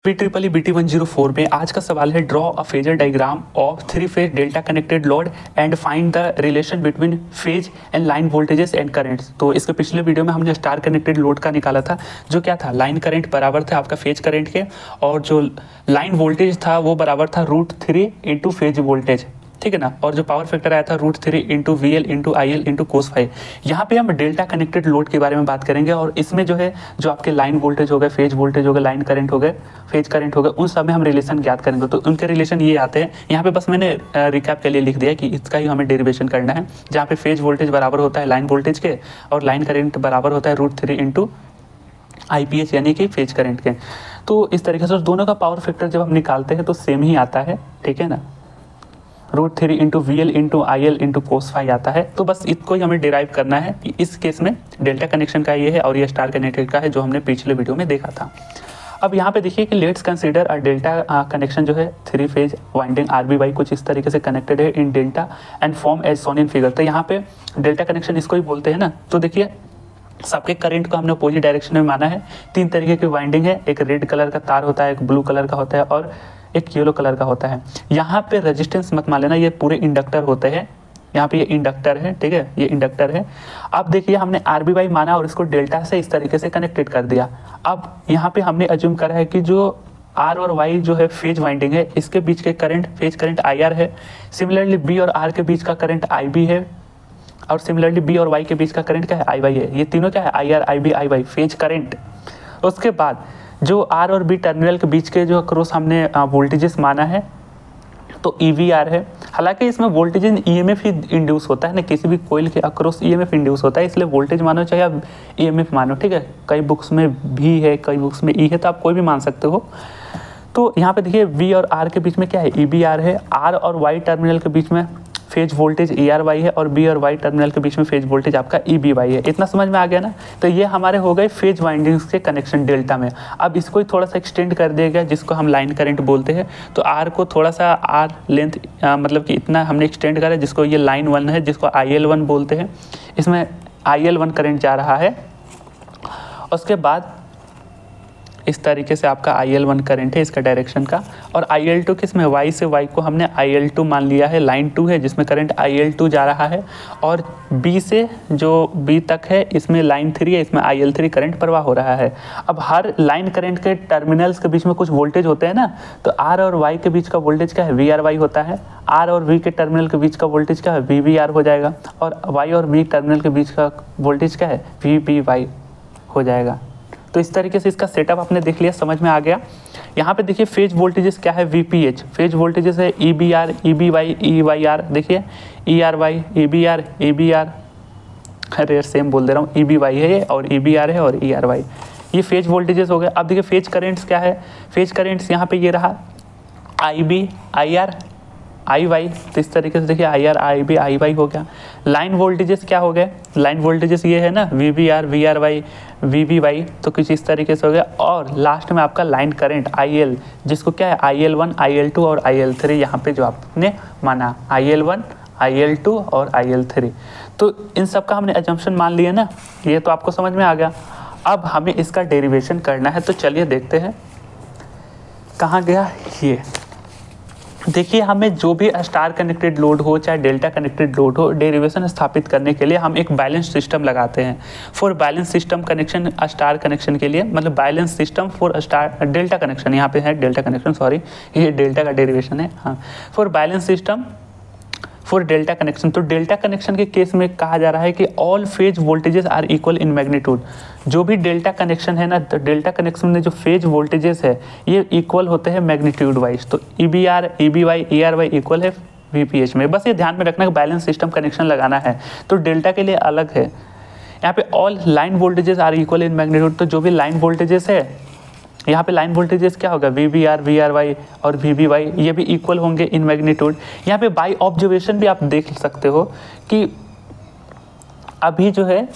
PEEE BT104 में आज का सवाल है draw a phasor diagram of three phase delta connected load and find the relation between phase and line voltages and currents. तो इसके पिछले वीडियो में हमने स्टार कनेक्टेड लोड का निकाला था, जो क्या था, लाइन करंट बराबर था आपका फेज करंट के, और जो लाइन वोल्टेज था वो बराबर था √3 इंटू फेज वोल्टेज, ठीक है ना। और जो पावर फैक्टर आया था √3 into VL into IL into cos phi. यहाँ पे हम डेल्टा कनेक्टेड लोड के बारे में बात करेंगे, और इसमें जो है जो आपके लाइन वोल्टेज हो गए, फेज वोल्टेज हो गए, लाइन करंट हो गए, फेज करंट हो गए, उन सब में हम रिलेशन ज्ञात करेंगे। तो उनके रिलेशन ये आते हैं, यहाँ पे बस मैंने रिकैप के लिए लिख दिया कि इसका ही हमें डेरिवेशन करना है, जहाँ पे फेज वोल्टेज बराबर होता है लाइन वोल्टेज के और लाइन करंट बराबर होता है √3 इंटू IPH यानी कि फेज करंट के। तो इस तरीके से दोनों का पावर फैक्टर जब हम निकालते हैं तो सेम ही आता है, ठीक है ना। √3 into VL into IL into cos phi आता है। तो बस इसको ही हमें डिराइव करना है। इस केस में डेल्टा कनेक्शन का ये है और ये स्टार कनेक्टेड का है, जो हमने पिछले वीडियो में देखा था। अब यहाँ पे देखिए कि let's consider a delta connection जो है 3 फेज वाइंडिंग RB कुछ इस तरीके से कनेक्टेड है in delta and form as shown in figure. तो यहाँ पे डेल्टा कनेक्शन इसको ही बोलते हैं ना। तो देखिए सबके करंट को हमने अपोजिट डायरेक्शन में माना है। 3 तरीके की वाइंडिंग है, एक रेड कलर का तार होता है, एक ब्लू कलर का होता है और एक येलो कलर का होता है। यहाँ पे रेजिस्टेंस मत मान लेना, ये पूरे इंडक्टर होते हैं। यहाँ पे ये इंडक्टर है, ठीक है, ये इंडक्टर है। अब देखिए हमने RB माना और इसको डेल्टा से इस तरीके से कनेक्टेड कर दिया। अब यहाँ पे हमने अज्यूम करा है कि जो R और Y जो है फेज वाइंडिंग है, इसके बीच के करंट फेज करंट IR है। सिमिलरली B और R के बीच का करंट IB है, और सिमिलरली B और Y के बीच का करंट क्या है, IY है। ये तीनों क्या है, IR IB IY phase current. उसके बाद जो R और B टर्मिनल के बीच के जो अक्रॉस हमने वोल्टेजेस माना है तो EVR है। हालांकि इसमें वोल्टेज EMF ही इंड्यूस होता है ना, किसी भी कोइल के अक्रॉस EMF इंड्यूस होता है, इसलिए वोल्टेज मानो चाहे आप EMF मानो, ठीक है। कई बुक्स में भी है, कई बुक्स में E है, तो आप कोई भी मान सकते हो। तो यहाँ पे देखिए V और R के बीच में क्या है, EBR है। R और Y टर्मिनल के बीच में फेज वोल्टेज ERY है, और B और Y टर्मिनल के बीच में फेज वोल्टेज आपका EBY है। इतना समझ में आ गया ना। तो ये हमारे हो गए फेज वाइंडिंग्स के कनेक्शन डेल्टा में। अब इसको ही थोड़ा सा एक्सटेंड कर दिया गया, जिसको हम लाइन करंट बोलते हैं। तो R को थोड़ा सा R लेंथ मतलब कि इतना हमने एक्सटेंड करा, जिसको ये लाइन 1 है, जिसको IL1 बोलते हैं। इसमें IL1 करंट जा रहा है। उसके बाद इस तरीके से आपका IL1 करंट है, इसका डायरेक्शन का। और IL2 किसमें, Y से Y को हमने IL2 मान लिया है, लाइन 2 है जिसमें करंट IL2 जा रहा है। और B से जो B तक है, इसमें लाइन 3 है, इसमें IL3 करंट प्रवाह हो रहा है। अब हर लाइन करंट के टर्मिनल्स के बीच में कुछ वोल्टेज होते हैं ना, तो R और Y के बीच का वोल्टेज क्या है, VRY होता है। R और V के टर्मिनल के बीच का वोल्टेज क्या है, VBR हो जाएगा। और Y और B टर्मिनल के बीच का वोल्टेज क्या है, VBY हो जाएगा। तो इस तरीके से इसका सेटअप आपने देख लिया, समझ में आ गया। यहाँ पे देखिए फेज वोल्टेजेस क्या है, VPH फेज वोल्टेजेस है, EBR EBY EYR। देखिए ERY EBR EBR, अरे सेम बोल दे रहा हूँ, EBY है ये और EBR है और ERY, ये फेज वोल्टेजेस हो गए। अब देखिए फेज करेंट्स क्या है, फेज करेंट्स यहाँ पे ये रहा IB IR IY। तो इस तरीके से देखिए IR IB IY हो गया। लाइन वोल्टेजेस क्या हो गए, लाइन वोल्टेजेस ये है ना, VBR VRY VBY। तो कुछ इस तरीके से हो गया। और लास्ट में आपका लाइन करंट IL, जिसको क्या है, IL1 IL2 और IL3 यहाँ पे जो आपने माना, IL1 IL2 और IL3। तो इन सब का हमने अजम्पशन मान लिया ना, ये तो आपको समझ में आ गया। अब हमें इसका डेरिवेशन करना है, तो चलिए देखते हैं कहाँ गया ये। देखिए हमें जो भी स्टार कनेक्टेड लोड हो चाहे डेल्टा कनेक्टेड लोड हो, डेरिवेशन स्थापित करने के लिए हम एक बैलेंस सिस्टम लगाते हैं। For balance system connection star connection के लिए, मतलब balance system for star delta connection, यहाँ पे है डेल्टा कनेक्शन, सॉरी ये डेल्टा का डेरिवेशन है, हाँ। For balance system for delta connection, तो डेल्टा कनेक्शन के केस में कहा जा रहा है कि all phase voltages are equal in magnitude. जो भी डेल्टा कनेक्शन है ना, तो डेल्टा कनेक्शन में जो फेज वोल्टेजेस है ये इक्वल होते हैं मैग्नीट्यूड वाइज। तो EBR EBY ERY इक्वल है VPH में। बस ये ध्यान में रखना कि बैलेंस सिस्टम कनेक्शन लगाना है, तो डेल्टा के लिए अलग है। यहाँ पे all line voltages are equal in magnitude, तो जो भी लाइन वोल्टेजेस है, यहाँ पे लाइन वोल्टेजेस क्या होगा, VBR VRY और VBY, ये भी इक्वल होंगे इन मैग्नीट्यूड। यहाँ पे बाय ऑब्जर्वेशन भी आप देख सकते हो कि अभी जो है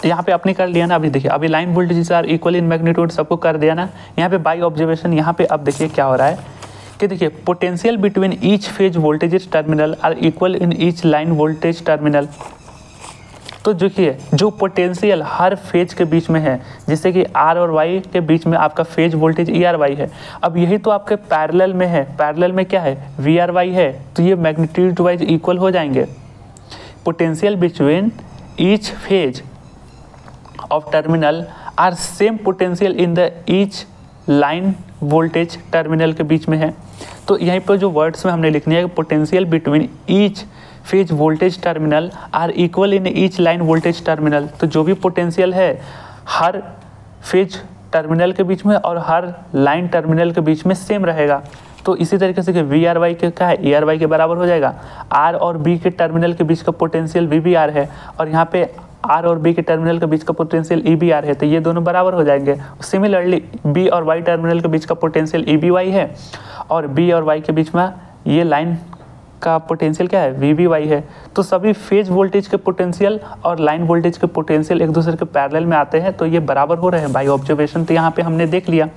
यहाँ पे आपने कर लिया ना, अभी देखिए अभी line voltages are equal in magnitude, सबको कर दिया ना। यहाँ पे बाय ऑब्जर्वेशन, यहाँ पे अब देखिए क्या हो रहा है कि देखिए potential between each phase voltages terminal are equal in each line voltage terminal. तो देखिए जो पोटेंशियल हर फेज के बीच में है, जैसे कि आर और वाई के बीच में आपका phase voltage E R Y है, अब यही तो आपके पैरेलल में है, पैरेलल में क्या है वी आर वाई है, तो ये मैग्नीट्यूड वाइज इक्वल हो जाएंगे। Potential between each phase of terminal are same potential in the each line voltage terminal के बीच में है। तो यहीं पर जो वर्ड्स में हमने लिखनी है potential between each phase voltage terminal are equal in each line voltage terminal, तो जो भी पोटेंशियल है हर फेज टर्मिनल के बीच में और हर लाइन टर्मिनल के बीच में सेम रहेगा। तो इसी तरीके से वी आर वाई के क्या है ई आर वाई के बराबर हो जाएगा। आर और बी के टर्मिनल के बीच का पोटेंशियल वी बी आर है और यहाँ पे आर और बी के टर्मिनल के बीच का पोटेंशियल ई बी आर है, तो ये दोनों बराबर हो जाएंगे। सिमिलरली बी और वाई टर्मिनल के बीच का पोटेंशियल ई बी वाई है और बी और वाई के बीच में ये लाइन का पोटेंशियल क्या है वी बी वाई है। तो सभी फेज वोल्टेज के पोटेंशियल और लाइन वोल्टेज के पोटेंशियल एक दूसरे के पैरेलल में आते हैं, तो ये बराबर हो रहे हैं बाई ऑब्जर्वेशन। तो यहाँ पे हमने देख लिया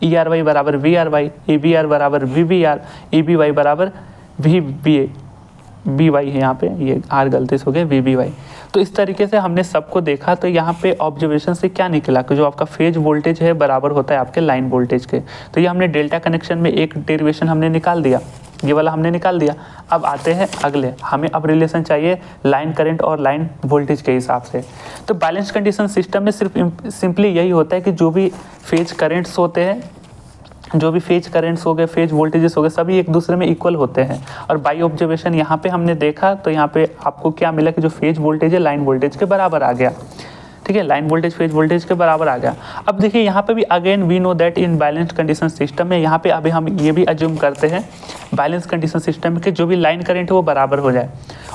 ई आर वाई बराबर V R Y, E B R बराबर V B R, E B Y बराबर वी बी वाई है, यहाँ पे ये आर गलती से हो गए वी बी वाई। तो इस तरीके से हमने सबको देखा। तो यहाँ पे ऑब्जर्वेशन से क्या निकला कि जो आपका फेज वोल्टेज है बराबर होता है आपके लाइन वोल्टेज के। तो ये हमने डेल्टा कनेक्शन में एक डेरिवेशन हमने निकाल दिया, ये वाला हमने निकाल दिया। अब आते हैं अगले, हमें अब रिलेशन चाहिए लाइन करंट और लाइन वोल्टेज के हिसाब से। तो बैलेंस कंडीशन सिस्टम में सिर्फ सिंपली यही होता है कि जो भी फेज करंट्स होते हैं, जो भी फेज करंट्स हो गए, फेज वोल्टेजेस हो गए, सभी एक दूसरे में इक्वल होते हैं। और बाई ऑब्जर्वेशन यहाँ पे हमने देखा तो यहाँ पे आपको क्या मिला कि जो फेज वोल्टेज है लाइन वोल्टेज के बराबर आ गया। ठीक है, लाइन वोल्टेज फेज वोल्टेज के बराबर आ गया। अब देखिए यहाँ पे भी again we know that in balance condition system में यहाँ पे अभी हम ये भी अज्यूम करते हैं बैलेंस कंडीशन सिस्टम के जो भी लाइन करंट है वो बराबर हो जाए।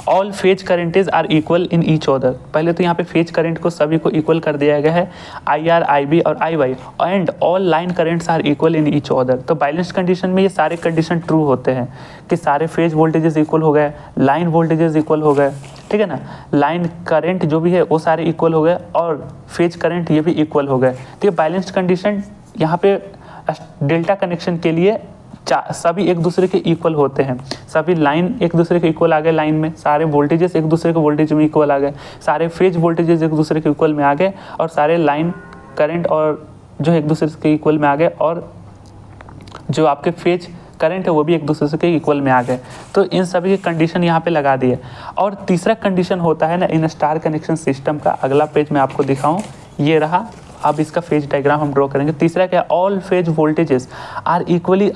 All phase currents are equal in each other. पहले तो यहाँ पे फेज करंट को सभी को इक्वल कर दिया गया है, आई आर, आई बी और I Y, and all line currents are equal in each other. तो बैलेंस कंडीशन में ये सारे कंडीशन ट्रू होते हैं कि सारे फेज वोल्टेजेस इक्वल हो गए, लाइन वोल्टेजेस इक्वल हो गए, ठीक है ना, लाइन करंट जो भी है वो सारे इक्वल हो गए और फेज करंट ये भी इक्वल हो गए। तो ये बैलेंस कंडीशन यहाँ पे डेल्टा कनेक्शन के लिए सभी एक दूसरे के इक्वल होते हैं, सभी लाइन एक दूसरे के इक्वल आ गए, लाइन में सारे वोल्टेजेस एक दूसरे के वोल्टेज में इक्वल आ गए, सारे फेज वोल्टेजेस एक दूसरे के इक्वल में आ गए और सारे लाइन करंट और जो एक दूसरे के इक्वल में आ गए और जो आपके फेज करंट है वो भी एक दूसरे के इक्वल में आ गए। तो इन सभी के कंडीशन यहाँ पे लगा दिए। और तीसरा कंडीशन होता है ना इन स्टार कनेक्शन सिस्टम का, अगला पेज मैं आपको दिखाऊं, ये रहा। अब इसका फेज डायग्राम हम ड्रॉ करेंगे। तीसरा क्या, all phase voltages are equally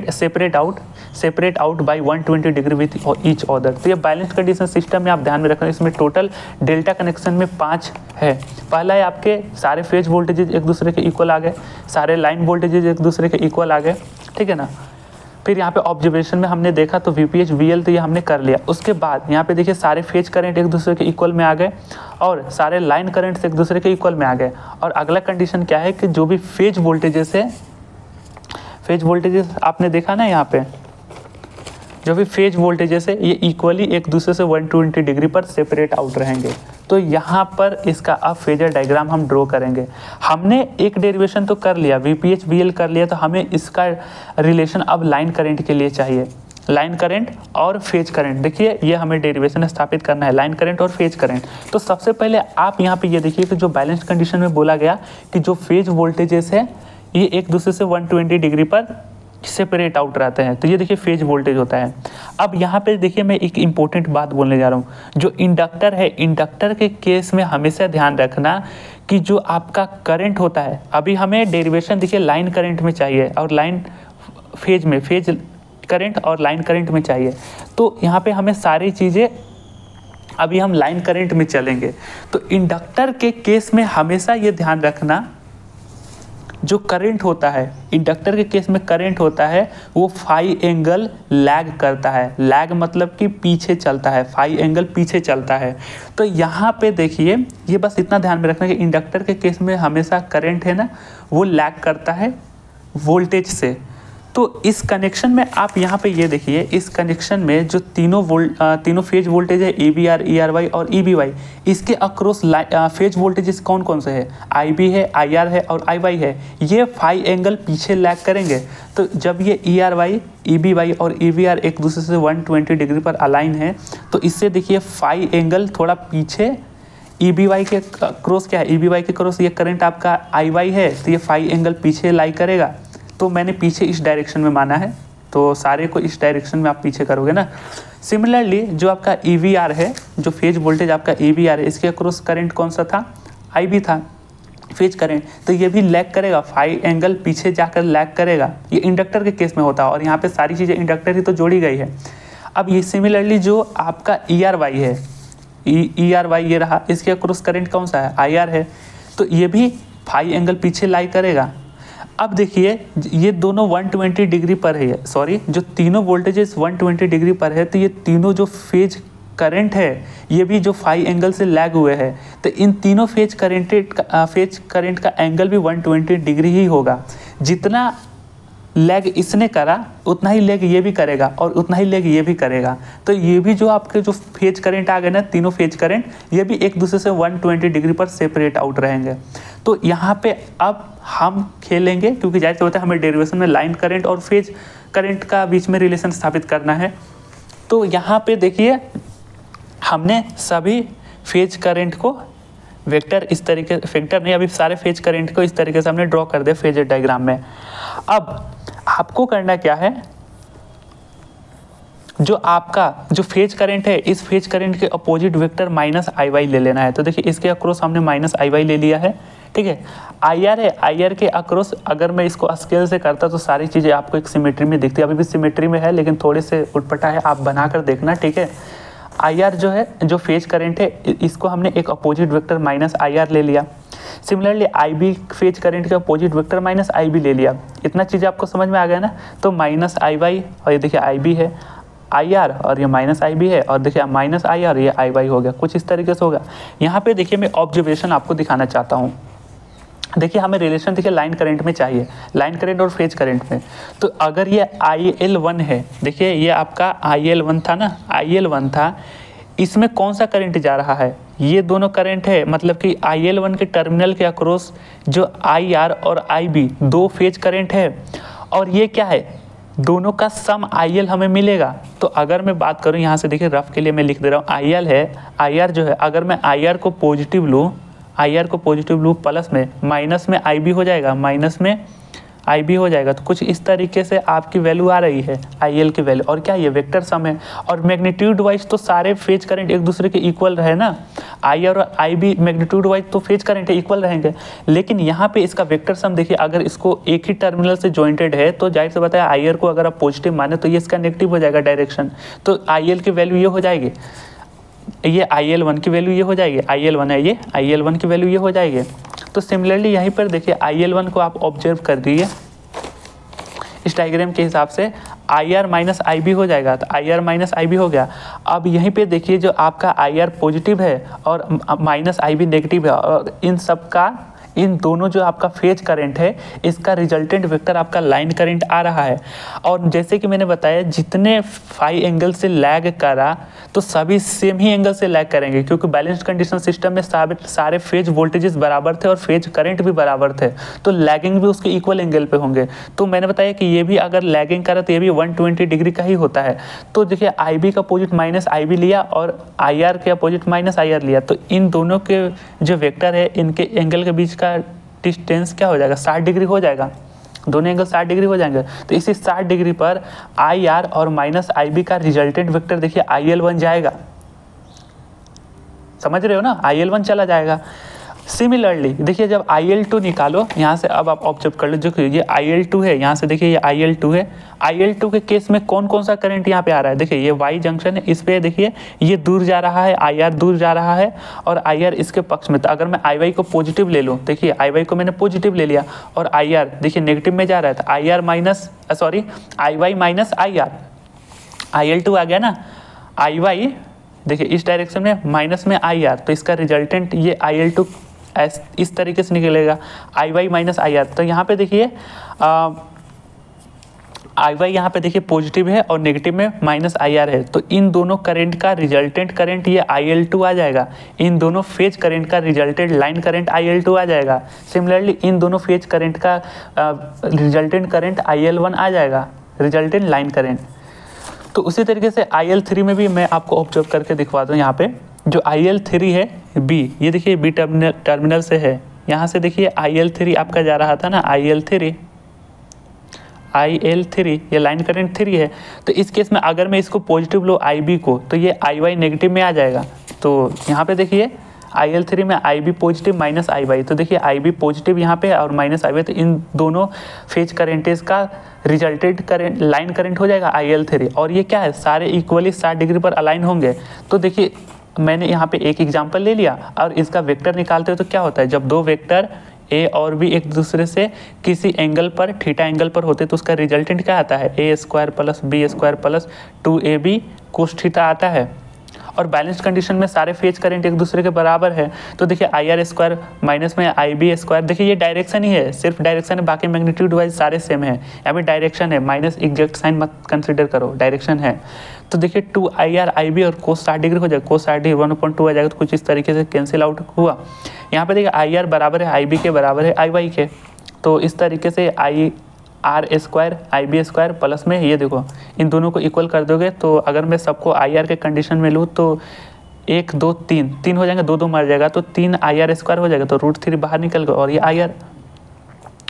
separate out by 120 degree with each other. तो ये बैलेंस कंडीशन सिस्टम में आप ध्यान में रखना, इसमें टोटल डेल्टा कनेक्शन में 5 है। पहला है आपके सारे फेज वोल्टेजेस एक दूसरे के इक्वल आ गए, सारे लाइन वोल्टेजेस एक दूसरे के इक्वल आ गए, ठीक है ना। फिर यहाँ पे ऑब्जर्वेशन में हमने देखा तो VPH VL तो ये हमने कर लिया। उसके बाद यहाँ पे देखिए सारे फेज करंट एक दूसरे के इक्वल में आ गए और सारे लाइन करंट एक दूसरे के इक्वल में आ गए। और अगला कंडीशन क्या है कि जो भी फेज वोल्टेजेस है, फेज वोल्टेजेस आपने देखा ना यहाँ पे, जो भी फेज वोल्टेजेस है ये इक्वली एक दूसरे से 120 डिग्री पर सेपरेट आउट रहेंगे। तो यहाँ पर इसका अब फेजर डायग्राम हम ड्रॉ करेंगे। हमने एक डेरिवेशन तो कर लिया, VPH VL कर लिया, तो हमें इसका रिलेशन अब लाइन करंट के लिए चाहिए, लाइन करंट और फेज करंट। देखिए ये हमें डेरिवेशन स्थापित करना है, लाइन करंट और फेज करंट। तो सबसे पहले आप यहाँ पे ये देखिए कि जो बैलेंस कंडीशन में बोला गया कि जो फेज वोल्टेजेस है ये एक दूसरे से 120 डिग्री पर सेपरेट आउट रहते हैं। तो ये देखिए फेज वोल्टेज होता है। अब यहाँ पे देखिए मैं एक इम्पोर्टेंट बात बोलने जा रहा हूँ, जो इंडक्टर है, इंडक्टर के केस में हमेशा ध्यान रखना कि जो आपका करंट होता है, अभी हमें डेरिवेशन देखिए लाइन करंट में चाहिए और लाइन फेज में, फेज करंट और लाइन करंट में चाहिए। तो यहाँ पे हमें सारी चीज़ें, अभी हम लाइन करंट में चलेंगे। तो इंडक्टर के केस में हमेशा ये ध्यान रखना जो करंट होता है, इंडक्टर के केस में करंट होता है वो फाई एंगल लैग करता है। लैग मतलब कि पीछे चलता है, फाई एंगल पीछे चलता है। तो यहाँ पे देखिए ये बस इतना ध्यान में रखना कि इंडक्टर के केस में हमेशा करंट है ना वो लैग करता है वोल्टेज से। तो इस कनेक्शन में आप यहाँ पे ये देखिए, इस कनेक्शन में जो तीनों फेज वोल्टेज है EBR, ERY और EBY, इसके अक्रॉस फेज वोल्टेजेस कौन कौन से है, IB है, IR है और IY है। ये फाई एंगल पीछे लैग करेंगे। तो जब ये ERY, EBY और EBR एक दूसरे से 120 डिग्री पर अलाइन है तो इससे देखिए फाई एंगल थोड़ा पीछे EBY के क्रॉस क्या है, EBY के क्रॉस ये करंट आपका IY है, तो ये फाई एंगल पीछे लाई करेगा। तो मैंने पीछे इस डायरेक्शन में माना है, तो सारे को इस डायरेक्शन में आप पीछे करोगे ना। सिमिलरली जो आपका EVR है, जो फेज वोल्टेज आपका EVR है, इसके अक्रॉस करंट कौन सा था, IB था फेज करंट, तो ये भी लैग करेगा, फाई एंगल पीछे जाकर लैग करेगा। ये इंडक्टर के केस में होता है और यहाँ पे सारी चीज़ें इंडक्टर ही तो जोड़ी गई है। अब ये सिमिलरली जो आपका ERY है, ERY ये रहा, इसके अक्रॉस करंट कौन सा है, IR है, तो ये भी फाई एंगल पीछे लाई करेगा। अब देखिए ये दोनों 120 डिग्री पर है, सॉरी जो तीनों वोल्टेजेस 120 डिग्री पर है, तो ये तीनों जो फेज करंट है ये भी जो फाई एंगल से लैग हुए हैं, तो इन तीनों फेज करंट का एंगल भी 120 डिग्री ही होगा। जितना लैग इसने करा उतना ही लैग ये भी करेगा और उतना ही लैग ये भी करेगा। तो ये भी जो आपके जो फेज करंट आ गए ना, तीनों फेज करंट, ये भी एक दूसरे से 120 डिग्री पर सेपरेट आउट रहेंगे। तो यहाँ पे अब हम खेलेंगे, क्योंकि जाहिर होता है हमें डेरिवेशन में लाइन करंट और फेज करंट का बीच में रिलेशन स्थापित करना है। तो यहाँ पे देखिए हमने सभी फेज करंट को वेक्टर इस तरीके, वेक्टर नहीं, अभी सारे फेज करंट को इस तरीके से हमने ड्रॉ कर दिया फेजर डायग्राम में। अब आपको करना क्या है, जो आपका जो फेज करंट है, इस फेज करंट के अपोजिट वेक्टर -IY ले लेना है। तो देखिए इसके अक्रॉस हमने -IY ले लिया है, ठीक है। IR है, IR के अक्रॉस अगर मैं इसको स्केल से करता तो सारी चीज़ें आपको एक सिमेट्री में दिखती है, अभी भी सिमेट्री में है लेकिन थोड़े से उटपटा है, आप बना कर देखना, ठीक है। IR जो है, जो फेज करंट है, इसको हमने एक अपोजिट वेक्टर -IR ले लिया। सिमिलरली IB फेज करंट के अपोजिट वेक्टर -IB ले लिया। इतना चीज़ आपको समझ में आ गया ना। तो -IY और ये देखिए IB है, IR और ये -IB है, और देखिए -IR ये IY हो गया, कुछ इस तरीके से होगा। यहाँ पे देखिए मैं ऑब्जर्वेशन आपको दिखाना चाहता हूँ। देखिए हमें रिलेशन देखिए लाइन करंट में चाहिए, लाइन करंट और फेज करंट में। तो अगर ये IL1 है, देखिए ये आपका IL1 था ना, IL1 था, इसमें कौन सा करंट जा रहा है, ये दोनों करंट है, मतलब कि IL1 के टर्मिनल के अक्रॉस जो IR और IB दो फेज करंट है, और ये क्या है, दोनों का सम IL हमें मिलेगा। तो अगर मैं बात करूँ यहाँ से, देखिए रफ के लिए मैं लिख दे रहा हूँ, IL है, IR जो है, अगर मैं IR को पॉजिटिव लूँ, IR को पॉजिटिव लूँ प्लस में, माइनस में IB हो जाएगा, माइनस में IB हो जाएगा। तो कुछ इस तरीके से आपकी वैल्यू आ रही है, IL की वैल्यू, और क्या ये वेक्टर सम है। और मैग्नीट्यूड वाइज तो सारे फेज करंट एक दूसरे के इक्वल रहे ना, IR और IB मैग्नीट्यूड वाइज तो फेज करंट इक्वल रहेंगे, लेकिन यहाँ पे इसका वेक्टर सम देखिए, अगर इसको एक ही टर्मिनल से जॉइंटेड है तो जाहिर से बताया IR को अगर आप पॉजिटिव माने तो ये इसका नेगेटिव हो जाएगा डायरेक्शन, तो IL की वैल्यू ये हो जाएगी, ये IL1 की वैल्यू ये हो जाएगी, IL1 है ये, IL1 की वैल्यू ये हो जाएगी। तो सिमिलरली यहीं पर देखिए IL1 को आप ऑब्जर्व कर दीजिए, इस डायग्राम के हिसाब से IR -IB हो जाएगा, तो IR -IB हो गया। अब यहीं पे देखिए जो आपका IR पॉजिटिव है और -IB नेगेटिव है, और इन सब का, इन दोनों जो आपका फेज करंट है, इसका रिजल्टेंट वेक्टर आपका लाइन करंट आ रहा है। और जैसे कि मैंने बताया, जितने फाई एंगल से लैग करा तो सभी सेम ही एंगल से लैग करेंगे, क्योंकि बैलेंस्ड कंडीशन सिस्टम में सारे फेज वोल्टेजेस बराबर थे और फेज करंट भी बराबर थे, तो लैगिंग भी उसके इक्वल एंगल पे होंगे। तो मैंने बताया कि ये भी अगर लैगिंग करा तो ये भी 120 डिग्री का ही होता है। तो देखिए IB का अपोजिट -IB लिया और IR के अपोजिट -IR लिया, तो इन दोनों के जो वेक्टर है, इनके एंगल के बीच का डिस्टेंस क्या हो जाएगा, 60 डिग्री हो जाएगा, दोनों एंगल 60 डिग्री हो जाएंगे। तो इसी 60 डिग्री पर IR और -IB का रिजल्टेंट वेक्टर देखिए IL1 जाएगा, समझ रहे हो ना, IL1 चला जाएगा। सिमिलरली देखिए जब IL2 निकालो, यहाँ से अब आप ऑब्जर्व कर लो, जो ये IL2 है, यहाँ से देखिए ये IL2 है, IL2 के केस में कौन कौन सा करंट यहाँ पे आ रहा है, देखिए ये Y जंक्शन है, इस पे देखिए ये दूर जा रहा है, IR दूर जा रहा है और IR इसके पक्ष में। तो अगर मैं IY को पॉजिटिव ले लूँ, देखिए IY को मैंने पॉजिटिव ले लिया और IR देखिए नेगेटिव में जा रहा है, तो IY माइनस IR, IL2 आ गया ना, IY देखिए इस डायरेक्शन में माइनस में IR, तो इसका रिजल्टेंट ये IL2 इस तरीके से निकलेगा, IY माइनस IR। तो यहाँ पे देखिए IY यहाँ पे देखिए पॉजिटिव है और नेगेटिव में -IR है, तो इन दोनों करंट का रिजल्टेंट करंट ये IL2 आ जाएगा, इन दोनों फेज करंट का रिजल्टेंट लाइन करंट IL2 आ जाएगा। सिमिलरली इन दोनों फेज करंट का रिजल्टेंट करंट IL1 आ जाएगा, रिजल्टेंट लाइन करंट। तो उसी तरीके से IL3 में भी मैं आपको ऑब्जर्व करके दिखवा दूँ। यहाँ पे जो IL3 है बी, ये देखिए बी टर्मिनल से है, यहाँ से देखिए IL3 आपका जा रहा था ना, IL3 ये लाइन करंट 3 है। तो इस केस में अगर मैं इसको पॉजिटिव लो IB को, तो ये IY नेगेटिव में आ जाएगा। तो यहाँ पे देखिए IL3 में IB पॉजिटिव माइनस IY, तो देखिए IB पॉजिटिव यहाँ पे और माइनस IY, तो इन दोनों फेज करेंटेज का रिजल्टेड करंट लाइन करंट हो जाएगा IL3। और ये क्या है, सारे इक्वली 60 डिग्री पर अलाइन होंगे। तो देखिए मैंने यहाँ पे एक एग्जाम्पल ले लिया और इसका वेक्टर निकालते हैं तो क्या होता है, जब दो वेक्टर ए और बी एक दूसरे से किसी एंगल पर थीटा एंगल पर होते तो उसका रिजल्टेंट क्या आता है, A² plus B² plus 2AB cos theta आता है। और बैलेंस कंडीशन में सारे फेज करंट एक दूसरे के बराबर है, तो देखिए IR² माइनस में IB², देखिए ये डायरेक्शन ही है, सिर्फ डायरेक्शन है, बाकी मैग्नीट्यूड वाइज सारे सेम है। यहाँ पे डायरेक्शन है, माइनस एग्जैक्ट साइन मत कंसिडर करो, डायरेक्शन है। तो देखिए 2IR IB और कोस 60 डिग्री हो जाएगा, कोस 60 डिग्री 1/2 आ जाएगा, तो कुछ इस तरीके से कैंसिल आउट हुआ। यहाँ पे देखिए IR बराबर है IB के बराबर है IY के, तो इस तरीके से IR² IB² प्लस में ये देखो इन दोनों को इक्वल कर दोगे, तो अगर मैं सबको IR के कंडीशन में लूँ तो 1 2 3 हो जाएंगे, 2 2 मर जाएगा, तो 3IR² हो जाएगा, तो √3 बाहर निकल गया और ये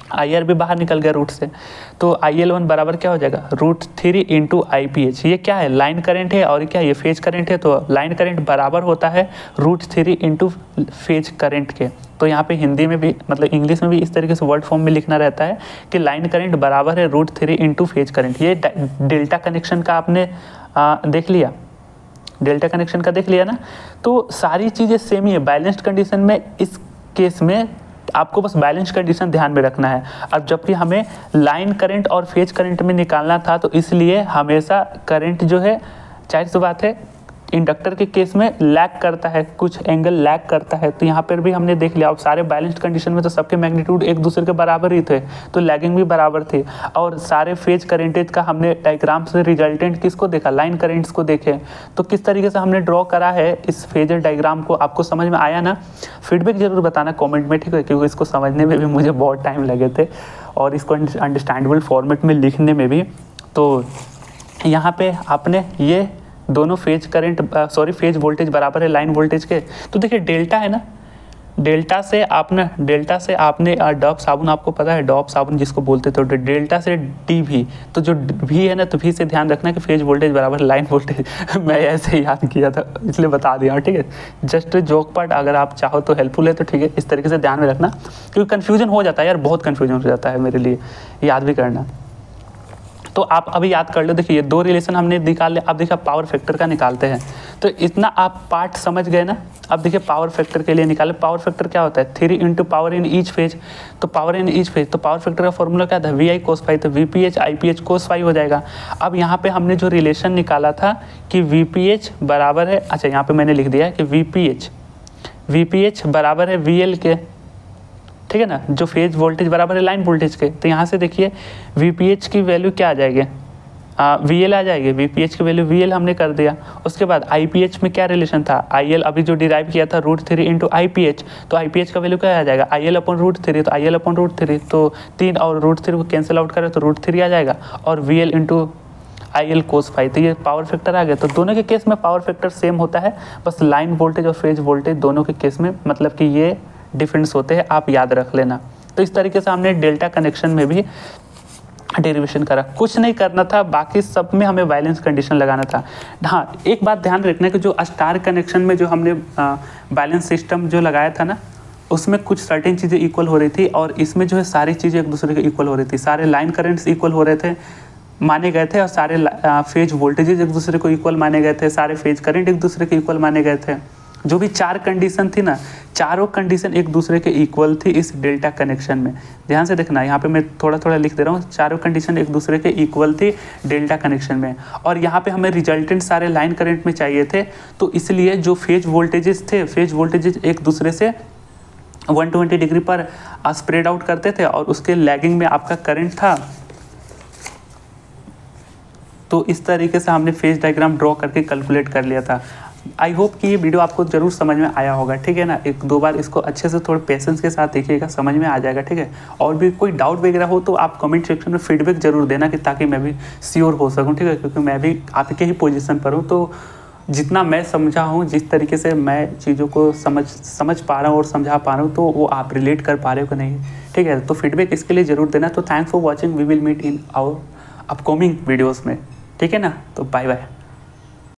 IR भी बाहर निकल गया रूट से। तो IL1 बराबर क्या हो जाएगा, √3 इंटू IPH। ये क्या है, लाइन करंट है और क्या ये फेज करंट है, तो लाइन करंट बराबर होता है √3 इंटू फेज करंट के। तो यहाँ पे हिंदी में भी मतलब इंग्लिश में भी इस तरीके से वर्ड फॉर्म में लिखना रहता है कि लाइन करंट बराबर है √3 इंटू फेज करंट। ये डेल्टा कनेक्शन का आपने देख लिया, डेल्टा कनेक्शन का देख लिया ना। तो सारी चीज़ें सेम ही है बैलेंस्ड कंडीशन में। इस केस में आपको बस बैलेंस कंडीशन ध्यान में रखना है। अब जबकि हमें लाइन करंट और फेज करंट में निकालना था, तो इसलिए हमेशा करंट जो है, जाहिर सी बात है इंडक्टर के केस में लैग करता है, कुछ एंगल लैग करता है। तो यहाँ पर भी हमने देख लिया, अब सारे बैलेंस्ड कंडीशन में तो सबके मैग्नीट्यूड एक दूसरे के बराबर ही थे, तो लैगिंग भी बराबर थी। और सारे फेज करेंटेज का हमने डायग्राम से रिजल्टेंट किसको देखा, लाइन करेंट्स को देखे। तो किस तरीके से हमने ड्रॉ करा है इस फेजर डायग्राम को, आपको समझ में आया ना? फीडबैक जरूर बताना कॉमेंट में, ठीक है, क्योंकि इसको समझने में भी मुझे बहुत टाइम लगे थे और इसको अंडरस्टैंडेबल फॉर्मेट में लिखने में भी। तो यहाँ पे आपने ये दोनों फेज करंट फेज वोल्टेज बराबर है लाइन वोल्टेज के। तो देखिए डेल्टा है ना, डेल्टा से आपने डॉप साबुन, आपको पता है डॉप साबुन जिसको बोलते थे, तो डेल्टा से DV, तो जो V है ना, तो V से ध्यान रखना कि फेज वोल्टेज बराबर लाइन वोल्टेज। मैं ऐसे याद किया था इसलिए बता दिया, ठीक है, जस्ट जोक पार्ट। अगर आप चाहो तो हेल्पफुल है तो ठीक है, इस तरीके से ध्यान में रखना, क्योंकि कन्फ्यूजन हो जाता है यार, बहुत कन्फ्यूजन हो जाता है मेरे लिए, याद भी करना। तो आप अभी याद कर लो, देखिए ये दो रिलेशन हमने निकाल लिया। अब देखिए पावर फैक्टर का निकालते हैं, तो इतना आप पार्ट समझ गए ना। अब देखिए पावर फैक्टर के लिए निकाले, पावर फैक्टर क्या होता है, 3 into power in each phase. तो पावर इन ईच फेज, तो पावर फैक्टर का फॉर्मूला क्या था, VI cos phi, तो VPH IPH cos phi हो जाएगा। अब यहाँ पे हमने जो रिलेशन निकाला था कि VPH बराबर है, अच्छा यहाँ पे मैंने लिख दिया है कि VPH बराबर है VL के, ठीक है ना, जो फेज वोल्टेज बराबर है लाइन वोल्टेज के। तो यहाँ से देखिए VPH की वैल्यू क्या आ जाएगी, VL आ जाएगी, VPH की वैल्यू VL हमने कर दिया। उसके बाद IPH में क्या रिलेशन था, IL अभी जो डिराइव किया था √3 इंटू IPH, तो IPH का वैल्यू क्या आ जाएगा, IL/√3, तो IL/√3, तो 3 और √3 को कैंसिल आउट करें तो √3 आ जाएगा, और VL into IL cos phi, तो ये पावर फैक्टर आ गया। तो दोनों के केस में पावर फैक्टर सेम होता है, बस लाइन वोल्टेज और फेज वोल्टेज दोनों के केस में मतलब कि ये डिफरेंस होते हैं, आप याद रख लेना। तो इस तरीके से हमने डेल्टा कनेक्शन में भी डेरिवेशन करा, कुछ नहीं करना था, बाकी सब में हमें बैलेंस कंडीशन लगाना था। हाँ, एक बात ध्यान रखना कि जो स्टार कनेक्शन में जो हमने बैलेंस सिस्टम जो लगाया था ना, उसमें कुछ सर्टेन चीज़ें इक्वल हो रही थी, और इसमें जो है सारी चीज़ें एक दूसरे के इक्वल हो रही थी, सारे लाइन करंट्स इक्वल हो रहे थे माने गए थे, और सारे फेज वोल्टेजेस एक दूसरे को इक्वल माने गए थे, सारे फेज करंट एक दूसरे के इक्वल माने गए थे। जो भी 4 कंडीशन थी ना, चारों कंडीशन एक दूसरे के इक्वल थी इस डेल्टा कनेक्शन में। ध्यान से देखना, यहाँ पे मैं थोड़ा थोड़ा लिख दे रहा हूँ, चारों कंडीशन एक दूसरे के इक्वल थी डेल्टा कनेक्शन में। और यहाँ पे हमें रिजल्टेंट सारे लाइन करंट में चाहिए थे, तो इसलिए जो फेज वोल्टेजेस थे, फेज वोल्टेजेस एक दूसरे से 120 डिग्री पर स्प्रेड आउट करते थे, और उसके लैगिंग में आपका करंट था। तो इस तरीके से हमने फेज डायग्राम ड्रॉ करके कैलकुलेट कर लिया था। आई होप कि ये वीडियो आपको जरूर समझ में आया होगा, ठीक है ना। 1-2 बार इसको अच्छे से थोड़े पेशेंस के साथ देखिएगा, समझ में आ जाएगा, ठीक है। और भी कोई डाउट वगैरह हो तो आप कमेंट सेक्शन में फीडबैक जरूर देना, कि ताकि मैं भी श्योर हो सकूं, ठीक है, क्योंकि मैं भी आपके ही पोजीशन पर हूं। तो जितना मैं समझा हूँ, जिस तरीके से मैं चीज़ों को समझ पा रहा हूँ और समझा पा रहा हूँ, तो वो आप रिलेट कर पा रहे हो कि नहीं, ठीक है। तो फीडबैक इसके लिए ज़रूर देना। तो thanks for watching, we will meet in our upcoming videos में, ठीक है ना। तो बाय बाय।